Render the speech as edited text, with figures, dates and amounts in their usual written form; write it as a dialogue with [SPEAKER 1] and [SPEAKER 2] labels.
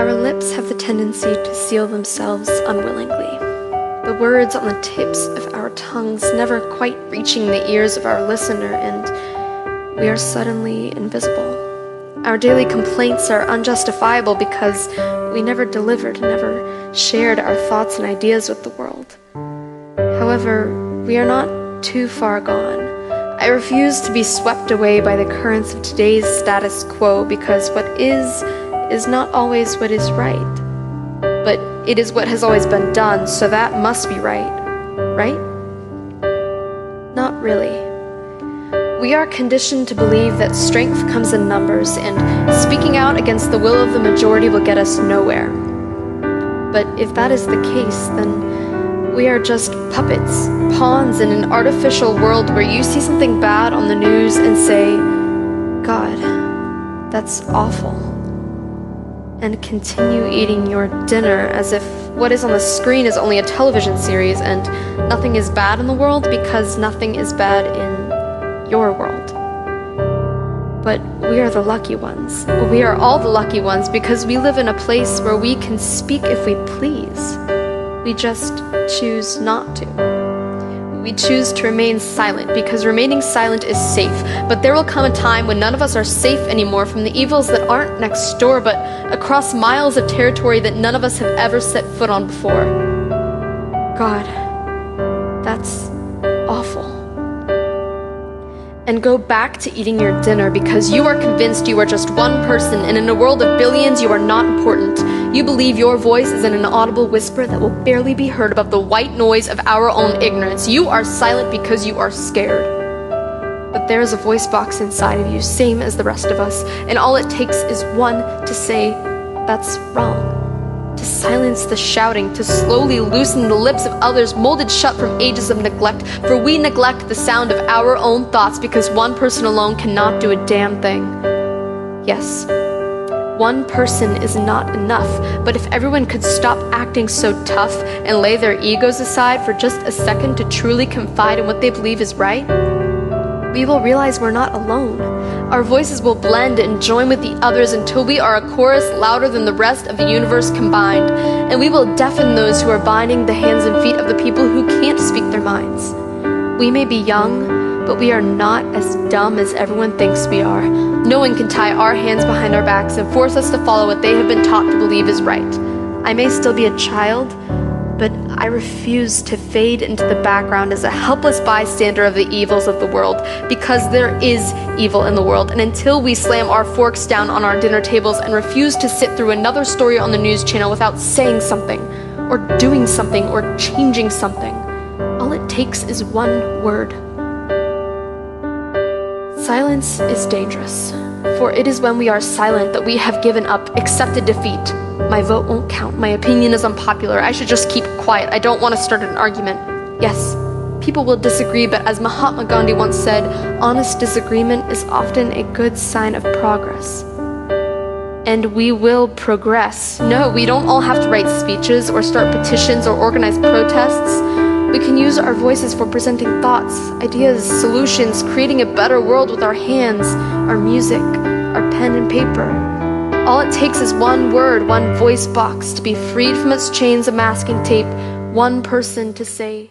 [SPEAKER 1] Our lips have the tendency to seal themselves unwillingly, the words on the tips of our tongues never quite reaching the ears of our listener, and we are suddenly invisible. Our daily complaints are unjustifiable because we never delivered, never shared our thoughts and ideas with the world. However, we are not too far gone. I refuse to be swept away by the currents of today's status quo because what is not always what is right. But it is what has always been done, so that must be right. Right? Not really. We are conditioned to believe that strength comes in numbers, and speaking out against the will of the majority will get us nowhere. But if that is the case, then we are just puppets, pawns in an artificial world where you see something bad on the news and say, "God, that's awful," and continue eating your dinner as if what is on the screen is only a television series and nothing is bad in the world because nothing is bad in your world. But we are the lucky ones. We are all the lucky ones because we live in a place where we can speak if we please. We just choose not to. We choose to remain silent because remaining silent is safe, but there will come a time when none of us are safe anymore from the evils that aren't next door but across miles of territory that none of us have ever set foot on before. God, that's awful. And go back to eating your dinner because you are convinced you are just one person, and in a world of billions you are not important. You believe your voice is in an audible whisper that will barely be heard above the white noise of our own ignorance. You are silent because you are scared. But there is a voice box inside of you, same as the rest of us, and all it takes is one to say, "That's wrong." To silence the shouting, to slowly loosen the lips of others molded shut from ages of neglect, for we neglect the sound of our own thoughts because one person alone cannot do a damn thing. Yes, one person is not enough, but if everyone could stop acting so tough and lay their egos aside for just a second to truly confide in what they believe is right, we will realize we're not alone. Our voices will blend and join with the others until we are a chorus louder than the rest of the universe combined, and we will deafen those who are binding the hands and feet of the people who can't speak their minds. We may be young, but we are not as dumb as everyone thinks we are. No one can tie our hands behind our backs and force us to follow what they have been taught to believe is right. I may still be a child, but I refuse to fade into the background as a helpless bystander of the evils of the world, because there is evil in the world, and until we slam our forks down on our dinner tables and refuse to sit through another story on the news channel without saying something, or doing something, or changing something, all it takes is one word. Silence is dangerous, for it is when we are silent that we have given up, accepted defeat. My vote won't count. My opinion is unpopular. I should just keep quiet. I don't want to start an argument. Yes, people will disagree, but as Mahatma Gandhi once said, honest disagreement is often a good sign of progress. And we will progress. No, we don't all have to write speeches or start petitions or organize protests. We can use our voices for presenting thoughts, ideas, solutions, creating a better world with our hands, our music, our pen and paper. All it takes is one word, one voice box to be freed from its chains of masking tape, one person to say,